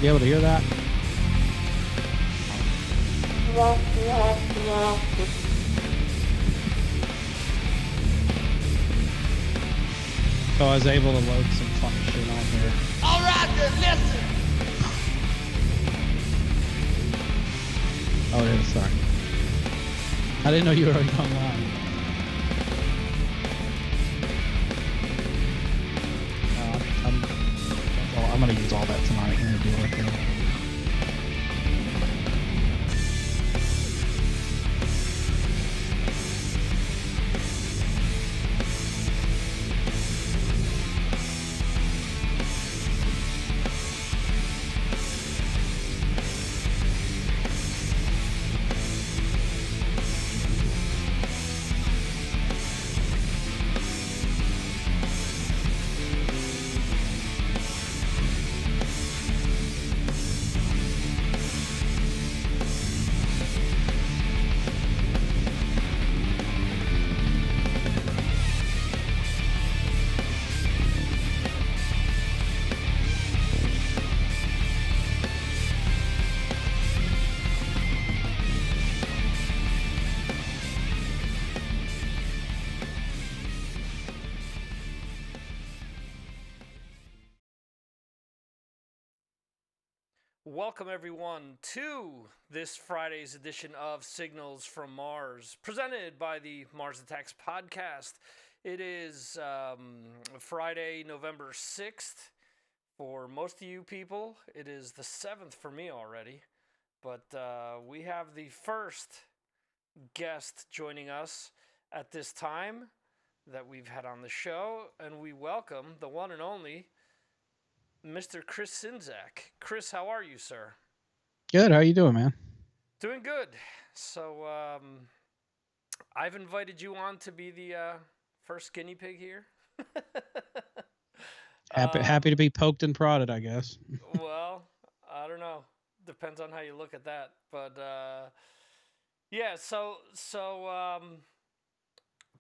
You able to hear that? So I was able to load some fun shit on here. All right, then listen. Oh, yeah, sorry. I didn't know you were already online. I'm going to use all that tonight and deal with it. Welcome everyone to this Friday's edition of Signals from Mars, presented by the Mars Attacks podcast. It is Friday, November 6th. For most of you people, it is the 7th for me already. But we have the first guest joining us at this time that we've had on the show, and we welcome the one and only Mr. Chris Czynszak. Chris, how are you, sir? Good. How you doing, man? Doing good. So, I've invited you on to be the first guinea pig here. Happy to be poked and prodded, I guess. Well, I don't know. Depends on how you look at that. But yeah. So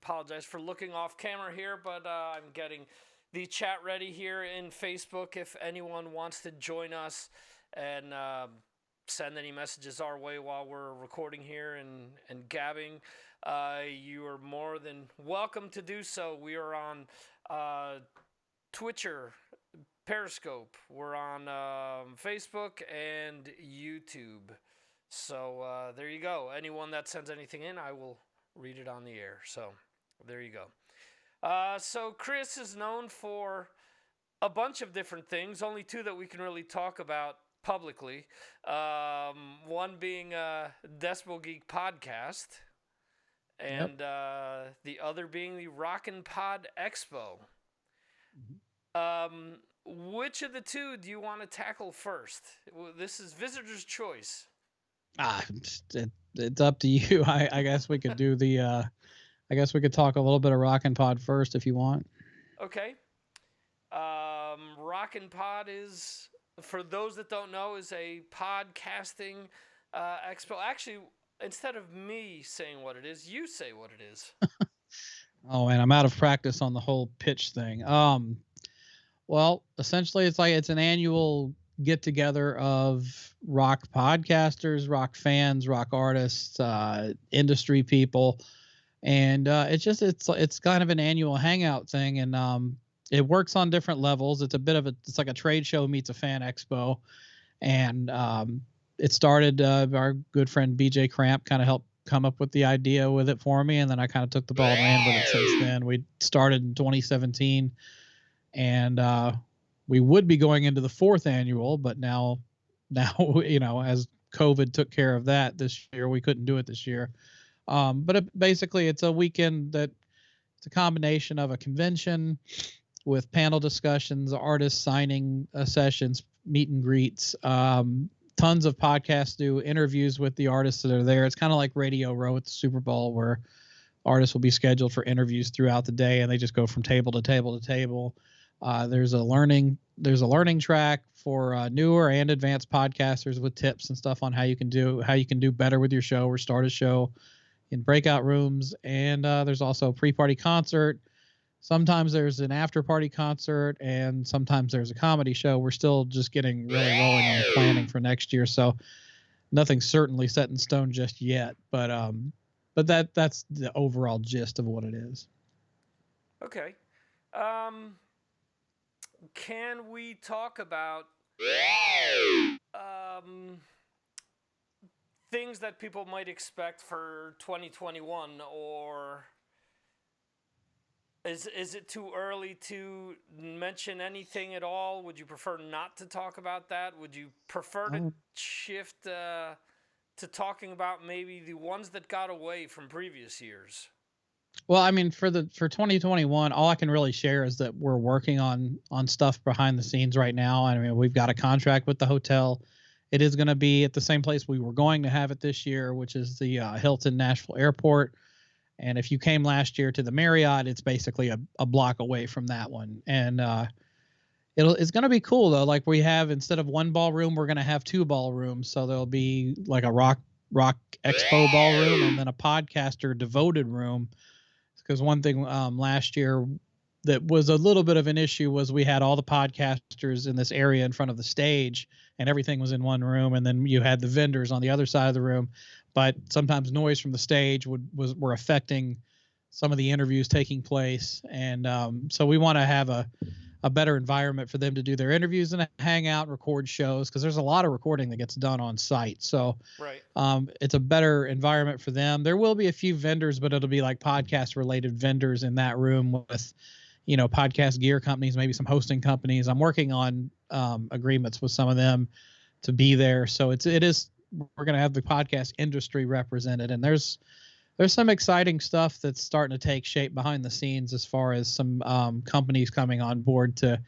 apologize for looking off camera here, but I'm getting the chat ready here in Facebook if anyone wants to join us and send any messages our way while we're recording here and gabbing. You are more than welcome to do so. We are on Twitcher, Periscope. We're on Facebook and YouTube. So there you go. Anyone that sends anything in, I will read it on the air. So there you go. So Chris is known for a bunch of different things, only two that we can really talk about publicly. One being Decibel Geek Podcast, and the other being the ROCKNPOD Expo. Which of the two do you want to tackle first? This is visitor's choice. It's up to you. I guess we could do the... I guess we could talk a little bit of ROCKNPOD first if you want. Okay. ROCKNPOD is, for those that don't know, is a podcasting expo. Actually, instead of me saying what it is, you say what it is. Oh, man, I'm out of practice on the whole pitch thing. Well, essentially, it's an annual get together of rock podcasters, rock fans, rock artists, industry people. And it's kind of an annual hangout thing, and it works on different levels. It's like a trade show meets a fan expo, and it started. Our good friend BJ Cramp kind of helped come up with the idea with it for me, and then I kind of took the ball and ran with it since then. We started in 2017, and we would be going into the 4th annual, but now as COVID took care of that this year, we couldn't do it this year. But basically, it's a weekend it's a combination of a convention with panel discussions, artist signing sessions, meet and greets. Tons of podcasts do interviews with the artists that are there. It's kind of like Radio Row at the Super Bowl, where artists will be scheduled for interviews throughout the day, and they just go from table to table to table. There's a learning track for newer and advanced podcasters with tips and stuff on how you can do better with your show or start a show in breakout rooms. And there's also a pre-party concert, Sometimes there's an after party concert, and sometimes there's a comedy show. We're still just getting really rolling on the planning for next year, so nothing's certainly set in stone just yet. But that's the overall gist of what it is. Okay. Can we talk about things that people might expect for 2021, or is it too early to mention anything at all? Would you prefer not to talk about that? Would you prefer to shift to talking about maybe the ones that got away from previous years? Well, I mean, for 2021, all I can really share is that we're working on stuff behind the scenes right now. I mean, we've got a contract with the hotel. It is going to be at the same place we were going to have it this year, which is the Hilton Nashville Airport. And if you came last year to the Marriott, it's basically a block away from that one. And it's going to be cool though. Like we have, instead of one ballroom, we're going to have two ballrooms. So there'll be like a rock expo ballroom and then a podcaster devoted room. Because one thing last year that was a little bit of an issue was we had all the podcasters in this area in front of the stage and everything was in one room. And then you had the vendors on the other side of the room. But sometimes noise from the stage were affecting some of the interviews taking place. And so we want to have a better environment for them to do their interviews and hang out, record shows, because there's a lot of recording that gets done on site. So right. It's a better environment for them. There will be a few vendors, but it'll be like podcast related vendors in that room with, podcast gear companies, maybe some hosting companies. I'm working on agreements with some of them to be there. So we're going to have the podcast industry represented, and there's some exciting stuff that's starting to take shape behind the scenes as far as some companies coming on board to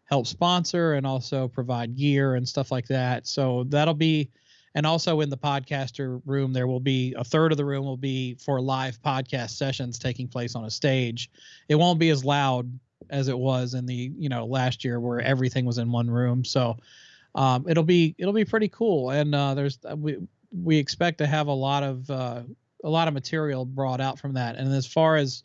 help sponsor and also provide gear and stuff like that. So that'll be, and also in the podcaster room, there will be a third of the room will be for live podcast sessions taking place on a stage. It won't be as loud as it was in the, last year where everything was in one room. So it'll be pretty cool. And we expect to have a lot of material brought out from that. And as far as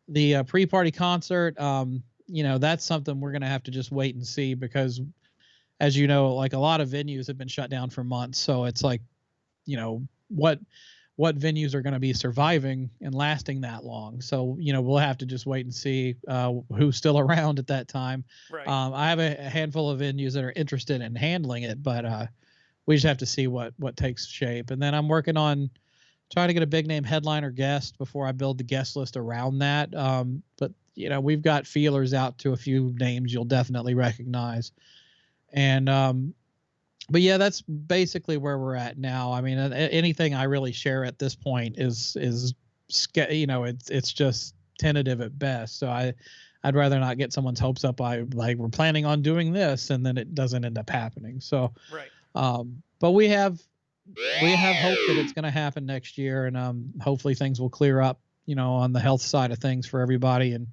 the pre-party concert, that's something we're going to have to just wait and see, because as you know, like a lot of venues have been shut down for months. So it's like, what venues are going to be surviving and lasting that long. So, we'll have to just wait and see who's still around at that time. Right. I have a handful of venues that are interested in handling it, but we just have to see what takes shape. And then I'm working on trying to get a big name headliner guest before I build the guest list around that. But we've got feelers out to a few names you'll definitely recognize. And but yeah, that's basically where we're at now. I mean, anything I really share at this point is it's just tentative at best. So I'd rather not get someone's hopes up. We're planning on doing this, and then it doesn't end up happening. So right. But we have hope that it's going to happen next year, and hopefully things will clear up, on the health side of things for everybody, and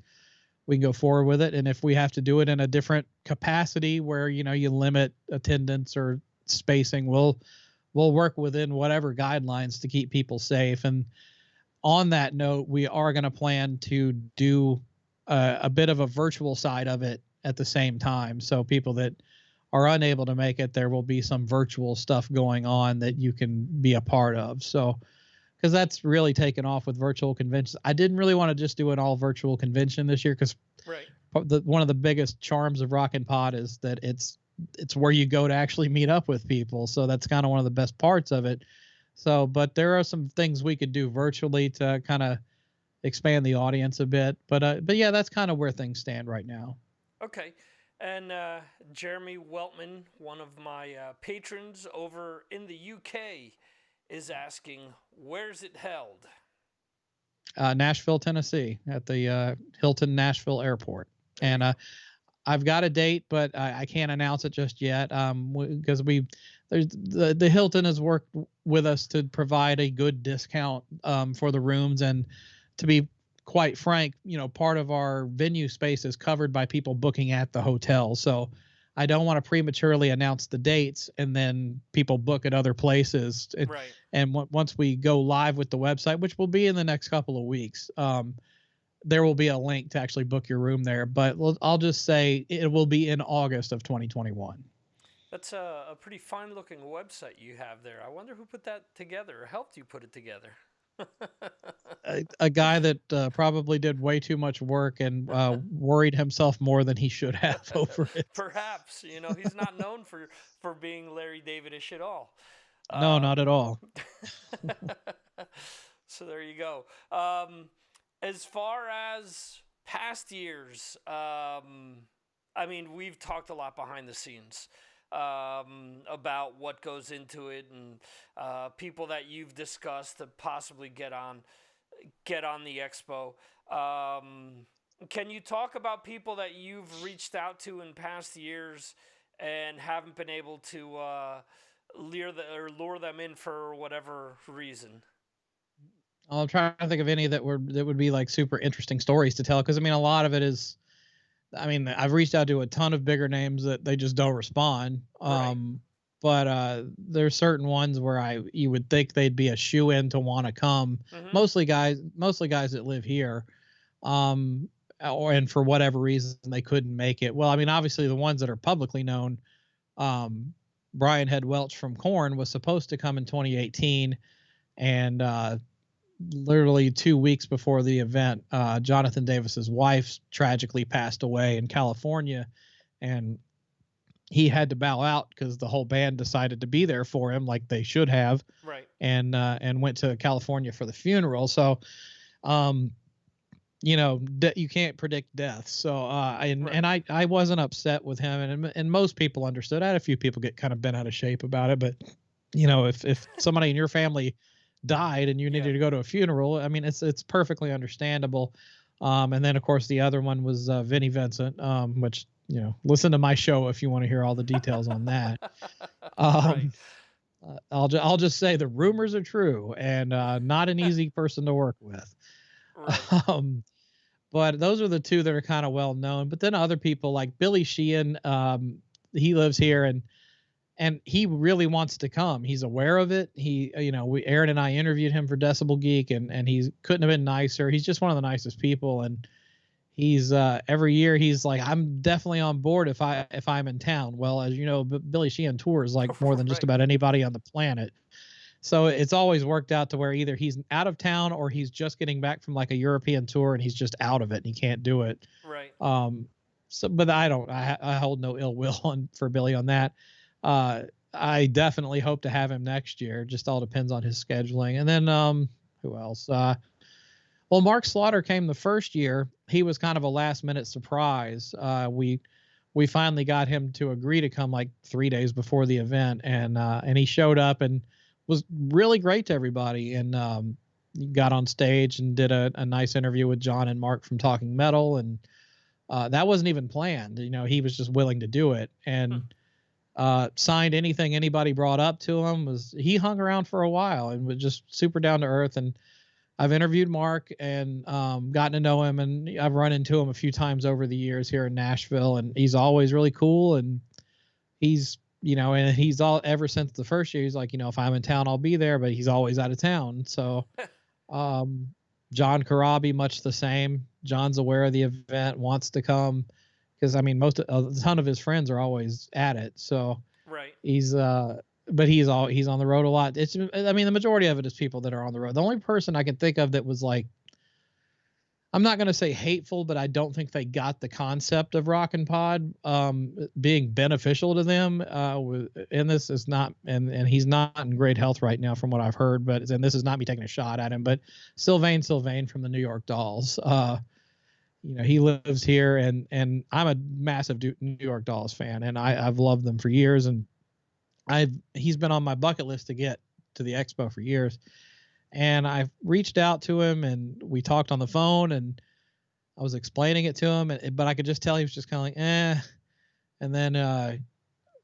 we can go forward with it. And if we have to do it in a different capacity where, you limit attendance or spacing, we'll work within whatever guidelines to keep people safe. And on that note, we are going to plan to do a bit of a virtual side of it at the same time. So people that are unable to make it, there will be some virtual stuff going on that you can be a part of. So, because that's really taken off with virtual conventions. I didn't really want to just do an all virtual convention this year, because one of the biggest charms of ROCKNPOD is that it's where you go to actually meet up with people. So that's kind of one of the best parts of it. So, but there are some things we could do virtually to kind of expand the audience a bit. But yeah, that's kind of where things stand right now. Okay. And Jeremy Weltman, one of my patrons over in the UK, is asking, where's it held? Nashville, Tennessee, at the Hilton Nashville Airport. And I've got a date, but I can't announce it just yet, because the Hilton has worked with us to provide a good discount for the rooms. And to be quite frank, part of our venue space is covered by people booking at the hotel. So I don't want to prematurely announce the dates and then people book at other places. And once we go live with the website, which will be in the next couple of weeks, there will be a link to actually book your room there. But I'll just say it will be in August of 2021. That's a pretty fine-looking website you have there. I wonder who put that together or helped you put it together. A guy that probably did way too much work and worried himself more than he should have over it. Perhaps, he's not known for being Larry David-ish at all. No, not at all. So there you go. As far as past years, we've talked a lot behind the scenes about what goes into it, and people that you've discussed to possibly get on the expo. Can you talk about people that you've reached out to in past years and haven't been able to lure them in for whatever reason? I'm trying to think of any that would be like super interesting stories to tell, because a lot of it is, I've reached out to a ton of bigger names that they just don't respond. Right. But there's certain ones where you would think they'd be a shoe-in to want to come. Mm-hmm. Mostly guys that live here, and for whatever reason they couldn't make it. Well, obviously the ones that are publicly known, Brian Head Welch from Korn was supposed to come in 2018, and literally 2 weeks before the event, Jonathan Davis's wife tragically passed away in California, and he had to bow out because the whole band decided to be there for him, like they should have. Right. And went to California for the funeral. So, you can't predict death. So, and I wasn't upset with him, and most people understood. I had a few people get kind of bent out of shape about it, but if somebody in your family died and you needed to go to a funeral, it's perfectly understandable. And then of course the other one was Vinnie Vincent, which, listen to my show if you want to hear all the details on that. Right. I'll just say the rumors are true, and not an easy person to work with. Right. But those are the two that are kind of well known. But then other people like Billy Sheehan, he lives here, and he really wants to come. He's aware of it. Aaron and I interviewed him for Decibel Geek, and he couldn't have been nicer. He's just one of the nicest people. And he's, every year he's like, I'm definitely on board if I'm in town. Well, as you know, Billy Sheehan tours like more than just about anybody on the planet. So it's always worked out to where either he's out of town or he's just getting back from like a European tour and he's just out of it and he can't do it. Right. But I hold no ill will for Billy on that. I definitely hope to have him next year. Just all depends on his scheduling. And then who else? Well, Mark Slaughter came the first year. He was kind of a last minute surprise. We finally got him to agree to come like 3 days before the event, and he showed up and was really great to everybody. And got on stage and did a nice interview with John and Mark from Talking Metal, and that wasn't even planned. He was just willing to do it, and signed anything anybody brought up to him. He hung around for a while and was just super down to earth. And I've interviewed Mark and gotten to know him, and I've run into him a few times over the years here in Nashville, and he's always really cool. And he's, and he's all ever since the first year, he's like, if I'm in town, I'll be there, but he's always out of town. So, John Karabi, much the same. John's aware of the event, wants to come because a ton of his friends are always at it. So right. He's he's on the road a lot. The majority of it is people that are on the road. The only person I can think of that was like, I'm not going to say hateful, but I don't think they got the concept of ROCKNPOD being beneficial to them. And this is not, and he's not in great health right now from what I've heard, and this is not me taking a shot at him, but Sylvain from the New York Dolls. He lives here, and I'm a massive New York Dolls fan, and I've loved them for years, and he's been on my bucket list to get to the expo for years. And I reached out to him, and we talked on the phone, and I was explaining it to him, but I could just tell he was just kind of like, eh. And then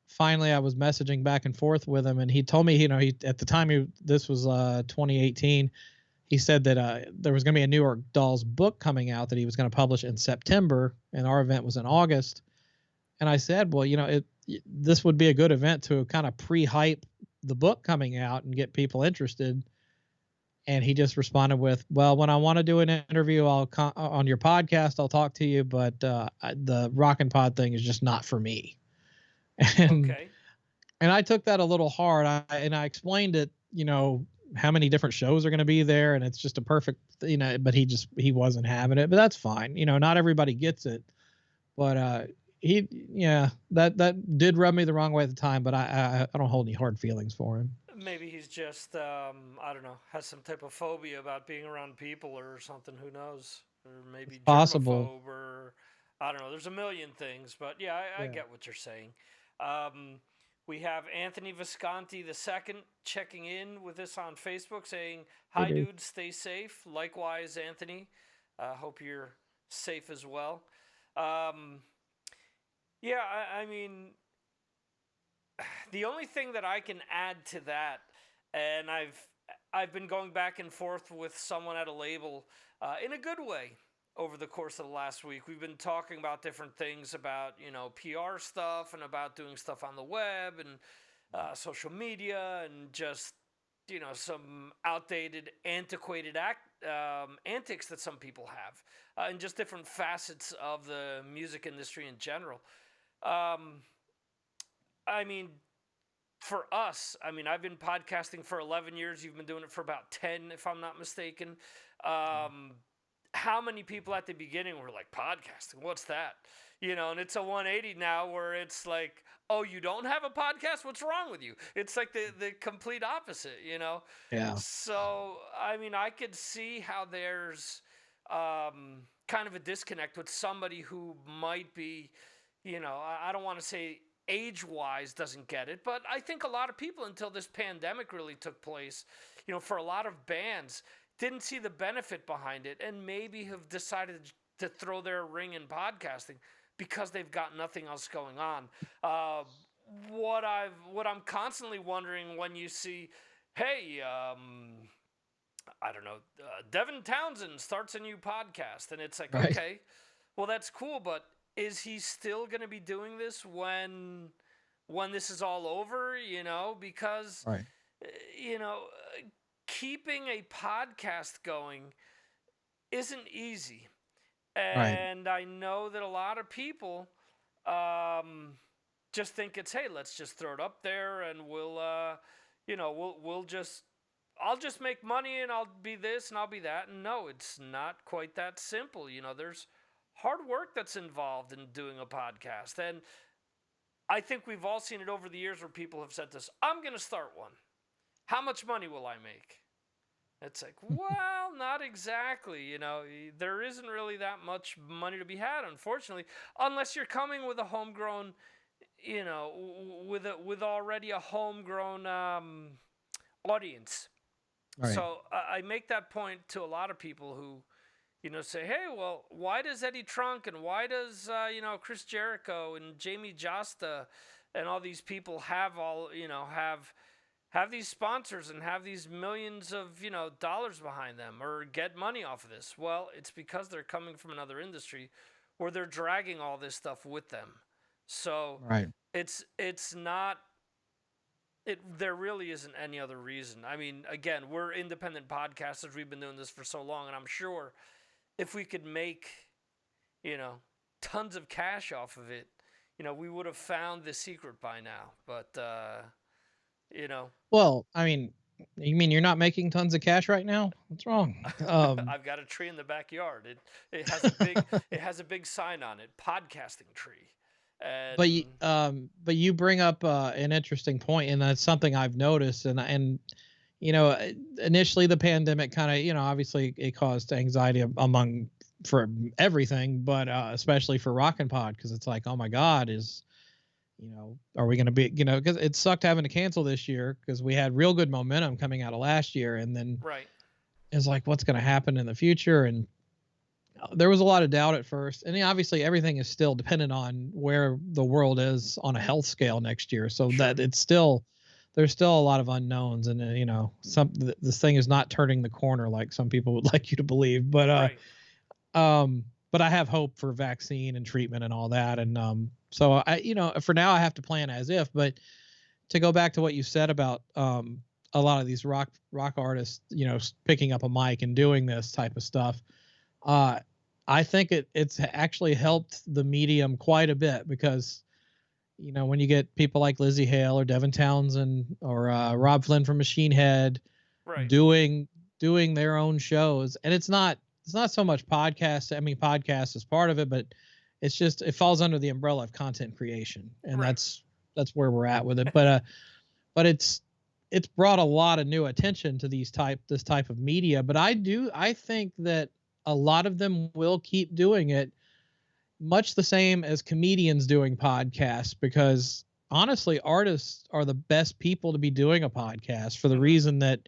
finally I was messaging back and forth with him, and he told me, he at the time, this was 2018, he said that there was going to be a New York Dolls book coming out that he was going to publish in September, and our event was in August. And I said, well, this would be a good event to kind of pre-hype the book coming out and get people interested. And he just responded with, well, when I want to do an interview, on your podcast, I'll talk to you. But the Rockin' Pod thing is just not for me. Okay. And I took that a little hard. I explained it, how many different shows are going to be there. And it's just a perfect, but he wasn't having it. But that's fine. Not everybody gets it. But that did rub me the wrong way at the time. But I don't hold any hard feelings for him. Maybe he's just, I don't know, has some type of phobia about being around people or something. Who knows? Or maybe possible. germaphobe, or I don't know. There's a million things, but yeah, I get what you're saying. We have Anthony Visconti II checking in with us on Facebook saying, hi, dude, stay safe. Likewise, Anthony. Hope you're safe as well. I mean, the only thing that I can add to that, and I've been going back and forth with someone at a label in a good way over the course of the last week. We've been talking about different things about, PR stuff and about doing stuff on the web and social media and just, some outdated, antiquated antics that some people have and just different facets of the music industry in general. I mean, for us, I've been podcasting for 11 years. You've been doing it for about 10, if I'm not mistaken. How many people at the beginning were like, podcasting, what's that? And it's a 180 now where it's like, oh, you don't have a podcast? What's wrong with you? It's like the complete opposite, Yeah. So, I could see how there's kind of a disconnect with somebody who might be, I don't want to say age-wise doesn't get it, but I think a lot of people until this pandemic really took place, for a lot of bands, didn't see the benefit behind it and maybe have decided to throw their ring in podcasting because they've got nothing else going on. What I'm constantly wondering when you see, hey, I don't know, Devin Townsend starts a new podcast, and it's like, right. Okay, well, that's cool, but is he still going to be doing this when this is all over, because, right. Keeping a podcast going isn't easy. And right. I know that a lot of people just think it's, hey, let's just throw it up there and I'll just make money and I'll be this and I'll be that. And no, it's not quite that simple. There's hard work that's involved in doing a podcast. And I think we've all seen it over the years where people have said this, I'm going to start one. How much money will I make? It's like, well, not exactly. There isn't really that much money to be had, unfortunately, unless you're coming with a homegrown, with already a homegrown audience. Right. So I make that point to a lot of people who, say, hey, well, why does Eddie Trunk and why does, Chris Jericho and Jamie Josta and all these people have these sponsors and have these millions of, dollars behind them or get money off of this? Well, it's because they're coming from another industry where they're dragging all this stuff with them. So right. It's not, there really isn't any other reason. Again, we're independent podcasters. We've been doing this for so long, and I'm sure if we could make, tons of cash off of it, we would have found the secret by now. But, Well, you mean you're not making tons of cash right now? What's wrong? I've got a tree in the backyard. It has a big sign on it, podcasting tree. And but you bring up an interesting point, and that's something I've noticed. And initially the pandemic kind of, obviously it caused anxiety for everything, but especially for ROCKNPOD, because it's like, oh my God, are we going to be, because it sucked having to cancel this year because we had real good momentum coming out of last year, and then right. It's like, what's going to happen in the future? And there was a lot of doubt at first, and obviously everything is still dependent on where the world is on a health scale next year. So sure. That there's still a lot of unknowns, and this thing is not turning the corner like some people would like you to believe. But right. But I have hope for vaccine and treatment and all that, and so I, for now I have to plan as if. But to go back to what you said about a lot of these rock artists, picking up a mic and doing this type of stuff. I think it's actually helped the medium quite a bit because, when you get people like Lizzie Hale or Devin Townsend or Rob Flynn from Machine Head right. doing their own shows, and it's not so much podcast. I mean, podcast is part of it, but it's just it falls under the umbrella of content creation, and right. that's where we're at with it. But it's brought a lot of new attention to this type of media. But I think that a lot of them will keep doing it, much the same as comedians doing podcasts, because honestly, artists are the best people to be doing a podcast for the reason that,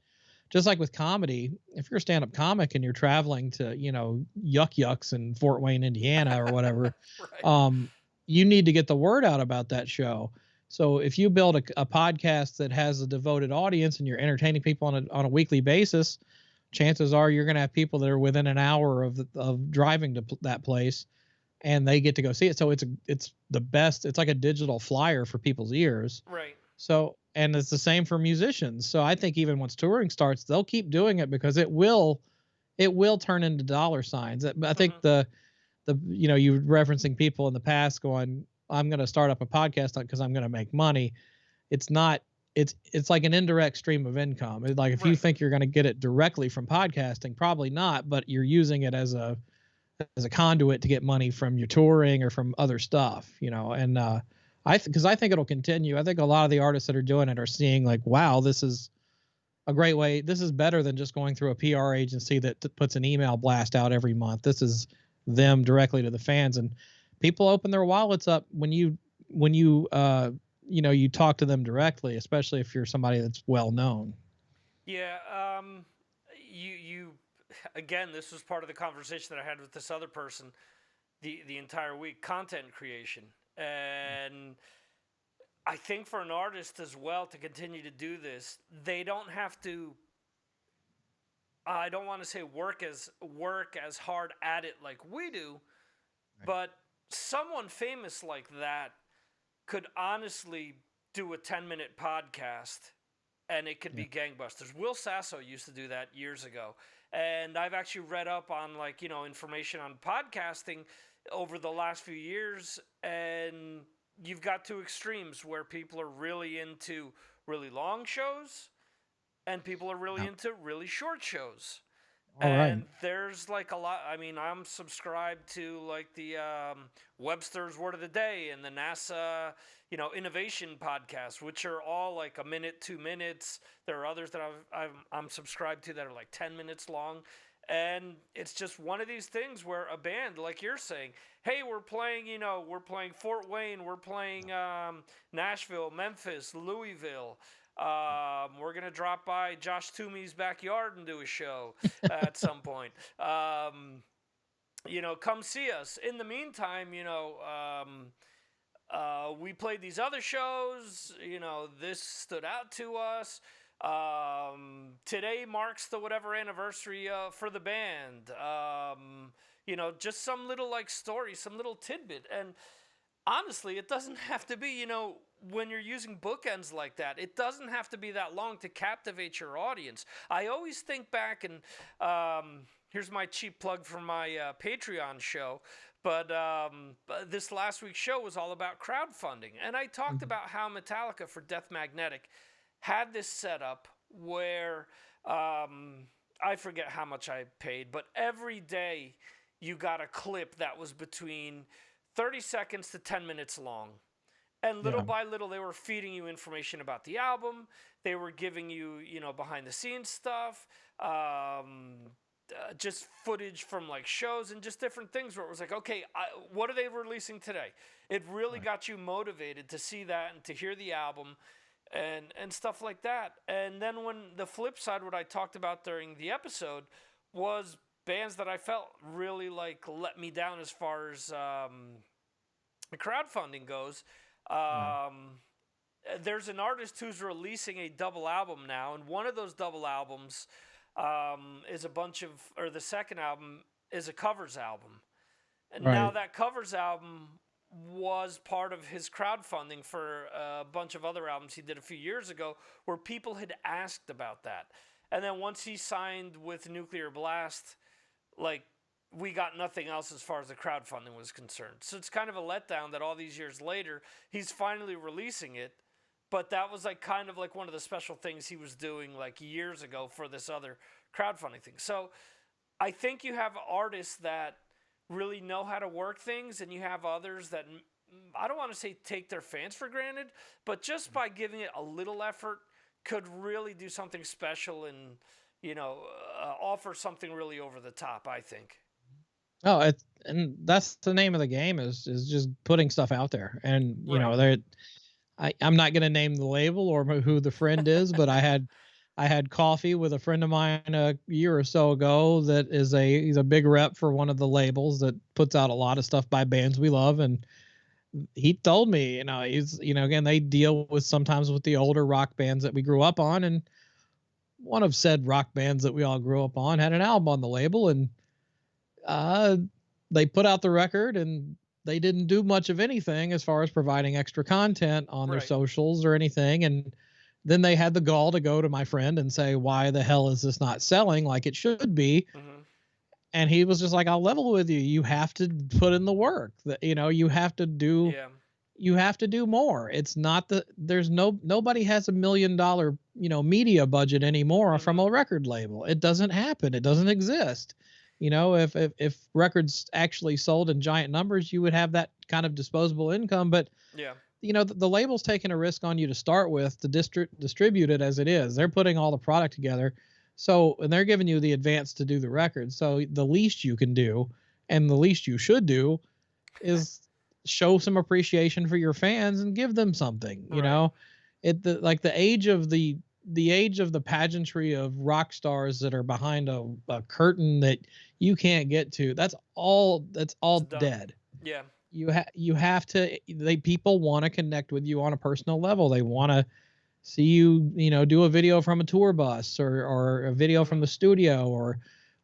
just like with comedy, if you're a stand-up comic and you're traveling to, Yuck Yucks in Fort Wayne, Indiana or whatever, right. You need to get the word out about that show. So if you build a podcast that has a devoted audience and you're entertaining people on a weekly basis, chances are you're going to have people that are within an hour of driving to that place, and they get to go see it. So it's the best. It's like a digital flyer for people's ears. Right. So, and it's the same for musicians. So I think even once touring starts, they'll keep doing it because it will turn into dollar signs. I think you were referencing people in the past going, I'm going to start up a podcast because I'm going to make money. It's not. It's like an indirect stream of income. It's like if you think you're going to get it directly from podcasting, probably not, but you're using it as a conduit to get money from your touring or from other stuff, and because I think it'll continue. I think a lot of the artists that are doing it are seeing like, wow, this is a great way. This is better than just going through a PR agency that puts an email blast out every month. This is them directly to the fans, and people open their wallets up when you you talk to them directly, especially if you're somebody that's well known. Yeah. You again, this was part of the conversation that I had with this other person the entire week, content creation. And I think for an artist as well to continue to do this, they don't have to, I don't want to say work as hard at it like we do, but someone famous like that could honestly do a 10-minute podcast and it could be gangbusters. Will Sasso used to do that years ago. And I've actually read up on information on podcasting over the last few years, and you've got two extremes where people are really into really long shows and people are really into really short shows. And there's like a lot. I mean, I'm subscribed to like the Webster's Word of the Day and the NASA, innovation podcast, which are all like a minute, 2 minutes. There are others that I'm subscribed to that are like 10 minutes long. And it's just one of these things where a band, like you're saying, hey, we're playing Fort Wayne, we're playing Nashville, Memphis, Louisville. We're going to drop by Josh Toomey's backyard and do a show at some point. Come see us. In the meantime, we played these other shows. This stood out to us. Today marks the whatever anniversary for the band. Just some little like story, some little tidbit. And honestly, it doesn't have to be, when you're using bookends like that, it doesn't have to be that long to captivate your audience. I always think back, and here's my cheap plug for my Patreon show, but this last week's show was all about crowdfunding. And I talked about how Metallica for Death Magnetic had this setup where I forget how much I paid, but every day you got a clip that was between 30 seconds to 10 minutes long. And little by little, they were feeding you information about the album. They were giving you, behind-the-scenes stuff, just footage from, like, shows and just different things where it was like, okay, what are they releasing today? It really got you motivated to see that and to hear the album and stuff like that. And then when the flip side, what I talked about during the episode, was bands that I felt really, like, let me down as far as crowdfunding goes. There's an artist who's releasing a double album now, and one of those double albums is the second album is a covers album. And now that covers album was part of his crowdfunding for a bunch of other albums he did a few years ago, where people had asked about that. And then once he signed with Nuclear Blast, like, we got nothing else as far as the crowdfunding was concerned. So it's kind of a letdown that all these years later, he's finally releasing it. But that was like kind of like one of the special things he was doing like years ago for this other crowdfunding thing. So I think you have artists that really know how to work things, and you have others that, I don't want to say take their fans for granted, but just by giving it a little effort could really do something special and, you know, offer something really over the top, I think. Oh, and that's the name of the game is just putting stuff out there. And, you know, I'm not going to name the label or who the friend is, but I had coffee with a friend of mine a year or so ago that he's a big rep for one of the labels that puts out a lot of stuff by bands we love. And he told me, you know, again, they deal with sometimes with the older rock bands that we grew up on. And one of said rock bands that we all grew up on had an album on the label, and they put out the record and they didn't do much of anything as far as providing extra content on their socials or anything. And then they had the gall to go to my friend and say, why the hell is this not selling like it should be? Mm-hmm. And he was just like, I'll level with you. You have to put in the work that, you know, you have to do more. It's not nobody has $1 million, you know, media budget anymore from a record label. It doesn't happen. It doesn't exist. You know, if records actually sold in giant numbers, you would have that kind of disposable income. But, you know, the label's taking a risk on you to start with to distribute it as it is. They're putting all the product together. So, and they're giving you the advance to do the record. So the least you can do, and the least you should do, is show some appreciation for your fans and give them something. You know, the age of the pageantry of rock stars that are behind a curtain that you can't get to. That's all dead. Yeah. You have to, people want to connect with you on a personal level. They want to see you, you know, do a video from a tour bus or a video from the studio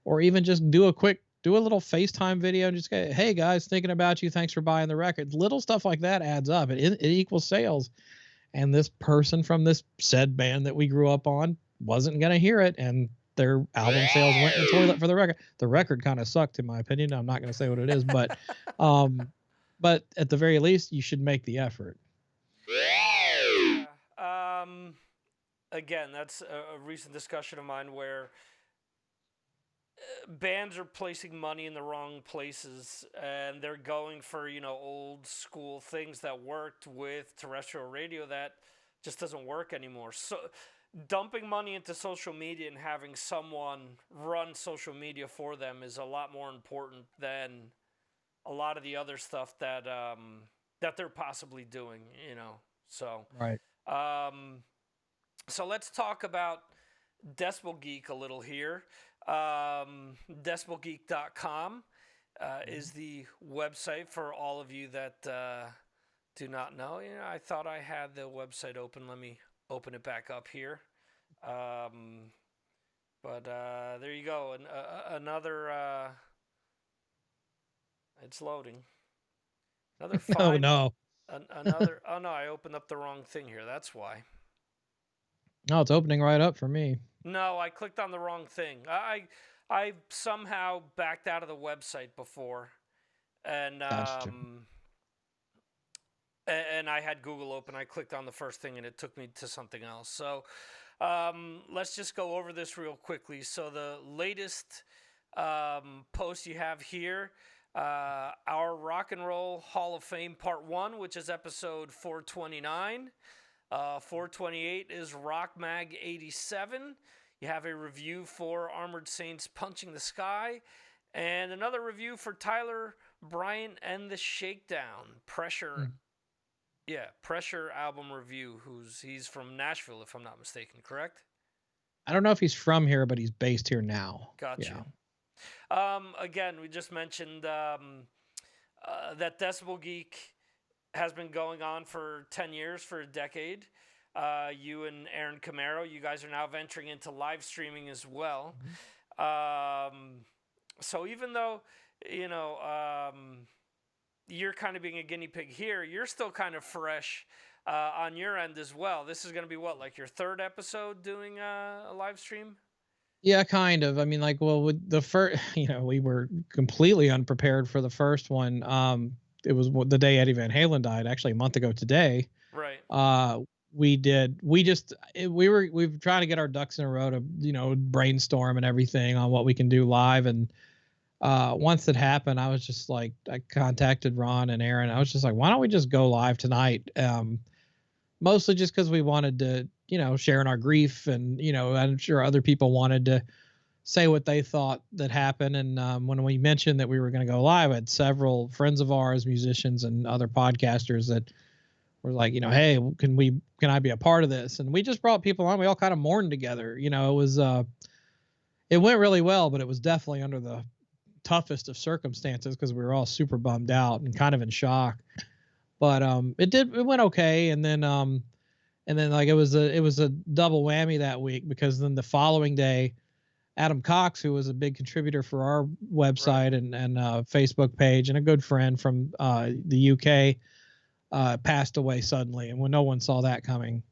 or even just do a little FaceTime video and just go, hey guys, thinking about you. Thanks for buying the record. Little stuff like that adds up. It equals sales. And this person from this said band that we grew up on wasn't going to hear it. And their album sales went in the toilet for the record. The record kind of sucked, in my opinion. I'm not going to say what it is, but at the very least, you should make the effort. Again, that's a recent discussion of mine where bands are placing money in the wrong places, and they're going for, you know, old school things that worked with terrestrial radio that just doesn't work anymore. So dumping money into social media and having someone run social media for them is a lot more important than a lot of the other stuff that they're possibly doing, you know. So so let's talk about Decibel Geek a little here. Decibelgeek.com is the website for all of you that do not know. You know, I thought I had the website open. Let me open it back up here. But there you go. Another. It's loading. Another fine. Another. Oh no! I opened up the wrong thing here. That's why. No, it's opening right up for me. No, I clicked on the wrong thing. I somehow backed out of the website before, and and I had Google open. I clicked on the first thing, and it took me to something else. So let's just go over this real quickly. So the latest post you have here, our Rock and Roll Hall of Fame Part 1, which is episode 429. 428 is Rock Mag 87. You have a review for Armored Saints Punching the Sky, and another review for Tyler Bryant and the Shakedown. Pressure album review. He's from Nashville, if I'm not mistaken, correct? I don't know if he's from here, but he's based here now. Gotcha. Again, we just mentioned that Decibel Geek has been going on for 10 years, for a decade. You and Aaron Camaro, you guys are now venturing into live streaming as well. Mm-hmm. So even though, you know, you're kind of being a guinea pig here. You're still kind of fresh on your end as well. This is going to be what, like your third episode doing a live stream? Yeah, kind of. I mean, like, well, with the first, we were completely unprepared for the first one. It was the day Eddie Van Halen died, actually a month ago today. Right. We were trying to get our ducks in a row to, brainstorm and everything on what we can do live. And once it happened, I was just like, I contacted Ron and Aaron. I was just like, why don't we just go live tonight? Mostly just because we wanted to, share in our grief, and I'm sure other people wanted to say what they thought that happened. And when we mentioned that we were going to go live, I had several friends of ours, musicians and other podcasters, that were like, hey, can I be a part of this? And we just brought people on. We all kind of mourned together. It was it went really well, but it was definitely under the toughest of circumstances because we were all super bummed out and kind of in shock. But it went okay. And then like it was a double whammy that week, because then the following day, Adam Cox, who was a big contributor for our website and Facebook page, and a good friend from the UK, passed away suddenly, and when no one saw that coming.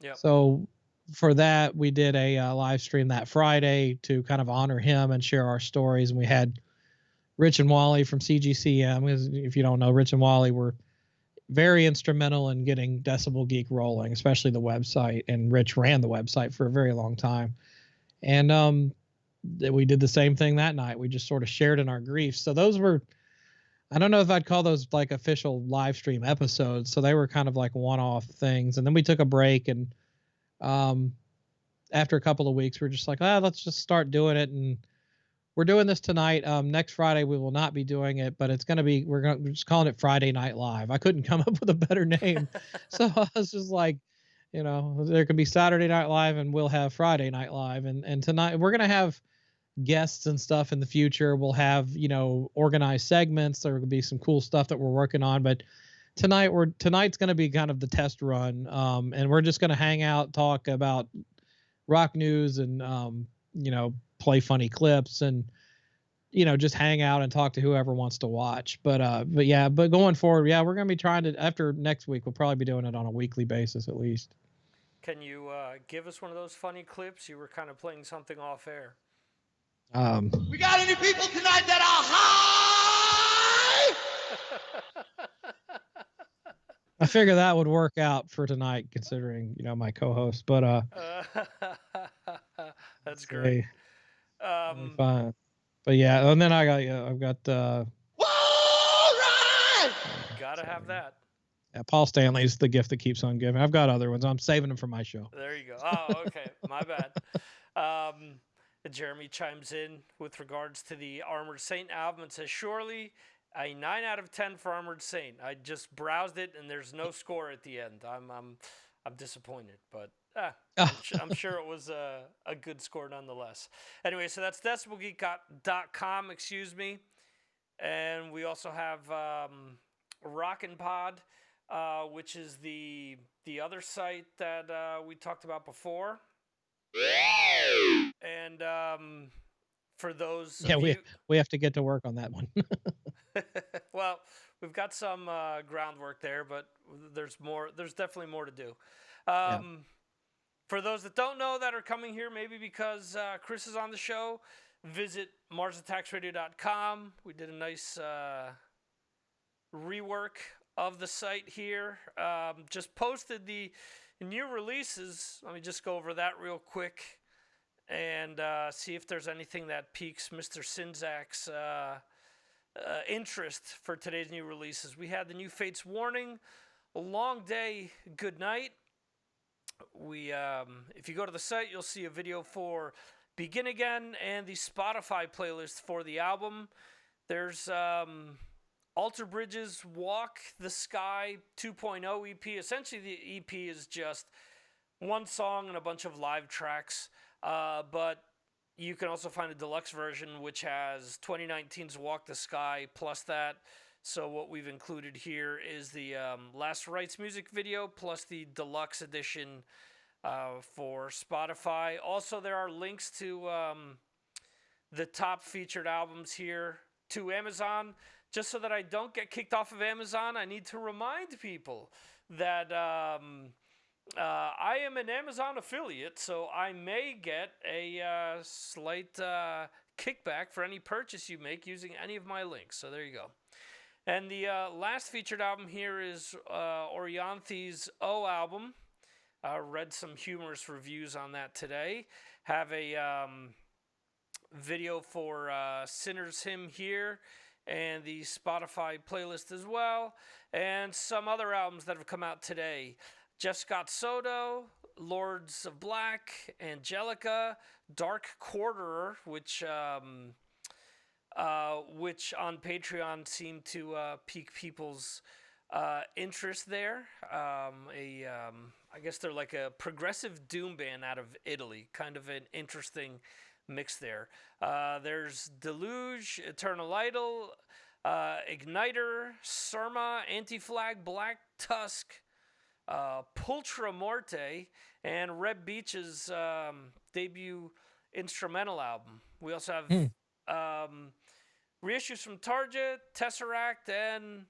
Yep. So for that, we did a live stream that Friday to kind of honor him and share our stories. And we had Rich and Wally from CGCM. If you don't know, Rich and Wally were very instrumental in getting Decibel Geek rolling, especially the website. And Rich ran the website for a very long time. And we did the same thing that night. We just sort of shared in our grief. So those were, I don't know if I'd call those like official live stream episodes. So they were kind of like one-off things. And then we took a break, and after a couple of weeks, we're just like, let's just start doing it. And we're doing this tonight. Next Friday, we will not be doing it, but it's going to be, we're just calling it Friday Night Live. I couldn't come up with a better name. So I was just like, there could be Saturday Night Live, and we'll have Friday Night Live. And tonight we're going to have guests and stuff in the future. We'll have, organized segments. There will be some cool stuff that we're working on, but tonight's going to be kind of the test run. And we're just going to hang out, talk about rock news, and, play funny clips, and, just hang out and talk to whoever wants to watch. But going forward, we're going to be trying to, after next week, we'll probably be doing it on a weekly basis at least. Can you give us one of those funny clips? You were kind of playing something off air. We got any people tonight that are high? I figure that would work out for tonight, considering, my co-host, but that's great. Fine. But yeah, and then I've got All right! Gotta have that. Yeah, Paul Stanley's the gift that keeps on giving. I've got other ones. I'm saving them for my show. There you go. Oh, okay. My bad. Jeremy chimes in with regards to the Armored Saint album and says, surely a 9 out of 10 for Armored Saint. I just browsed it and there's no score at the end. I'm disappointed, but I'm sure it was a good score nonetheless. Anyway, so that's decibelgeek.com, excuse me. And we also have ROCKNPOD, which is the other site that we talked about before. And for those, we have to get to work on that one. Well, we've got some groundwork there, but there's more. There's definitely more to do. For those that don't know, that are coming here, maybe because Chris is on the show, visit MarsAttacksRadio.com. We did a nice rework of the site here. Just posted the new releases. Let me just go over that real quick and see if there's anything that piques Mr. Cinzak's interest for today's new releases. We had the new Fates Warning, A Long Day, Good Night. If you go to the site, you'll see a video for Begin Again and the Spotify playlist for the album. There's Alter Bridges Walk the Sky 2.0 EP. Essentially, the EP is just one song and a bunch of live tracks. But you can also find a deluxe version, which has 2019's Walk the Sky plus that. So what we've included here is the Last Rites music video plus the deluxe edition for Spotify. Also, there are links to the top featured albums here to Amazon. Just so that I don't get kicked off of Amazon, I need to remind people that I am an Amazon affiliate, so I may get a slight kickback for any purchase you make using any of my links. So there you go. And the last featured album here is Orianthi's O album. I read some humorous reviews on that today. Have a video for Sinner's Hymn here, and the Spotify playlist as well, and some other albums that have come out today. Jeff Scott Soto, Lords of Black, Angelica, Dark Quarterer, which on Patreon seemed to pique people's interest there. I guess they're like a progressive doom band out of Italy, kind of an interesting mix there. There's Deluge, Eternal Idol, Igniter, Surma, Anti-Flag, Black Tusk, Pultra Morte, and Red Beach's debut instrumental album. We also have reissues from Target, Tesseract, and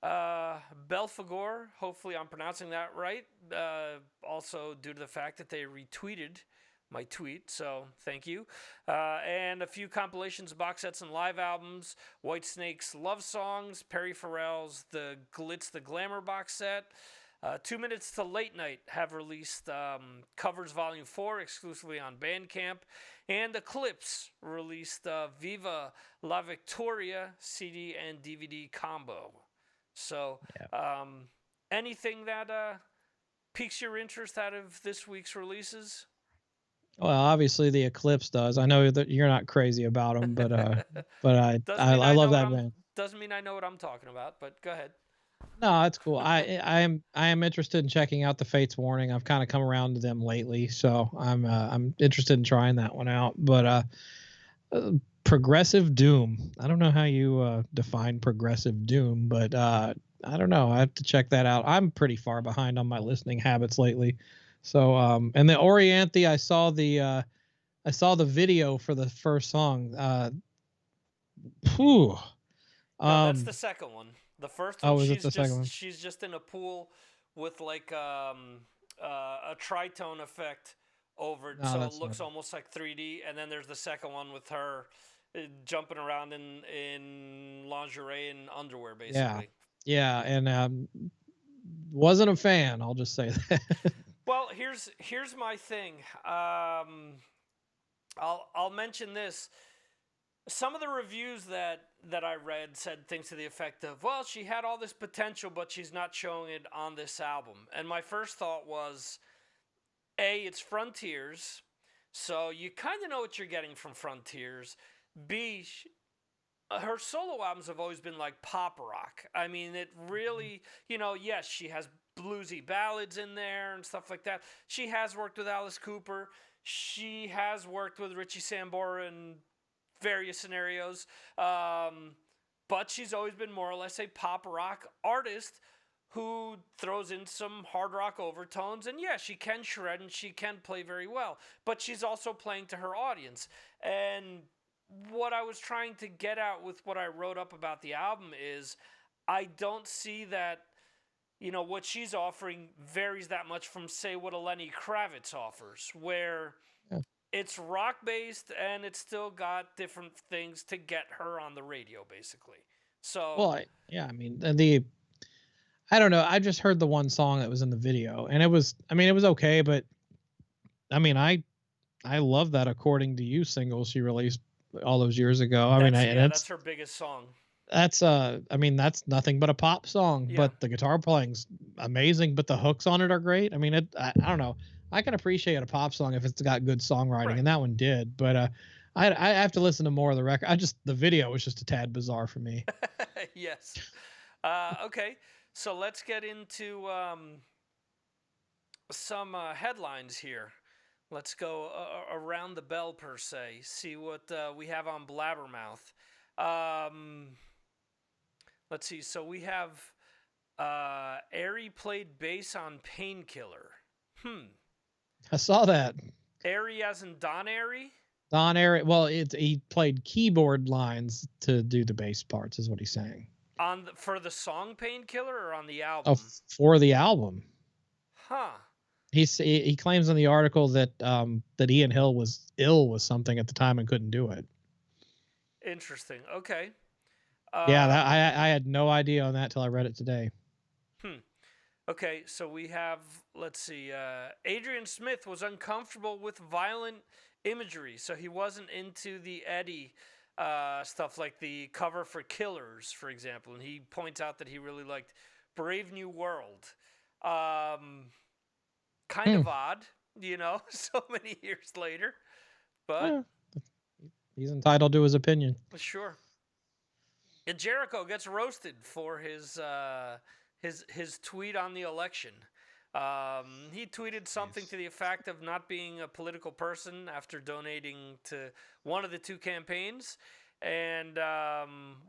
Belphegor. Hopefully I'm pronouncing that right. Also due to the fact that they retweeted my tweet, so thank you. And a few compilations, box sets, and live albums. Whitesnake's Love Songs, Perry Farrell's The Glitz the Glamour box set. 2 Minutes to Late Night have released Covers Volume 4 exclusively on Bandcamp. And Eclipse released Viva La Victoria CD and DVD combo. So anything that piques your interest out of this week's releases? Well, obviously the Eclipse does. I know that you're not crazy about them, but I love that band. Doesn't mean I know what I'm talking about, but go ahead. No, that's cool. I am interested in checking out the Fates Warning. I've kind of come around to them lately, so I'm interested in trying that one out. But progressive doom. I don't know how you define progressive doom, but I don't know. I have to check that out. I'm pretty far behind on my listening habits lately. So and the Orianthi, I saw the video for the first song. No, that's the second one. The first one, she's just in a pool with like a tritone effect over it, so it looks almost like 3D. And then there's the second one with her jumping around in lingerie and underwear, basically. Yeah, and wasn't a fan. I'll just say that. Well, here's my thing. I'll mention this. Some of the reviews that I read said things to the effect of, well, she had all this potential, but she's not showing it on this album. And my first thought was, A, it's Frontiers, so you kind of know what you're getting from Frontiers. B, her solo albums have always been like pop rock. I mean, it really, yes, she has bluesy ballads in there and stuff like that. She has worked with Alice Cooper. She has worked with Richie Sambora in various scenarios. But she's always been more or less a pop rock artist who throws in some hard rock overtones. And yeah, she can shred and she can play very well. But she's also playing to her audience. And what I was trying to get at with what I wrote up about the album is I don't see that what she's offering varies that much from, say, what a Lenny Kravitz offers, where it's rock-based and it's still got different things to get her on the radio, basically. So, well, I mean, I don't know. I just heard the one song that was in the video, and it was okay, but I mean, I love that According to You single she released all those years ago. That's her biggest song. That's that's nothing but a pop song, but the guitar playing's amazing, but the hooks on it are great. I mean, I don't know. I can appreciate a pop song if it's got good songwriting, right. And that one did, but I have to listen to more of the record. The video was just a tad bizarre for me. Yes. Okay. So let's get into some headlines here. Let's go around the bell, per se, see what we have on Blabbermouth. Let's see. So we have Airy played bass on Painkiller. I saw that. Airy as in Don Airy? Don Eric. Well, he played keyboard lines to do the bass parts, is what he's saying. For the song Painkiller or on the album? Oh, for the album. Huh. He claims in the article that Ian Hill was ill with something at the time and couldn't do it. Interesting. Okay. Yeah, I had no idea on that till I read it today. Okay, so we have, let's see, Adrian Smith was uncomfortable with violent imagery, so he wasn't into the Eddie stuff like the cover for Killers, for example, and he points out that he really liked Brave New World. Kind of odd, so many years later, but he's entitled to his opinion. Sure. And Jericho gets roasted for his tweet on the election. He tweeted something to the effect of not being a political person after donating to one of the two campaigns, and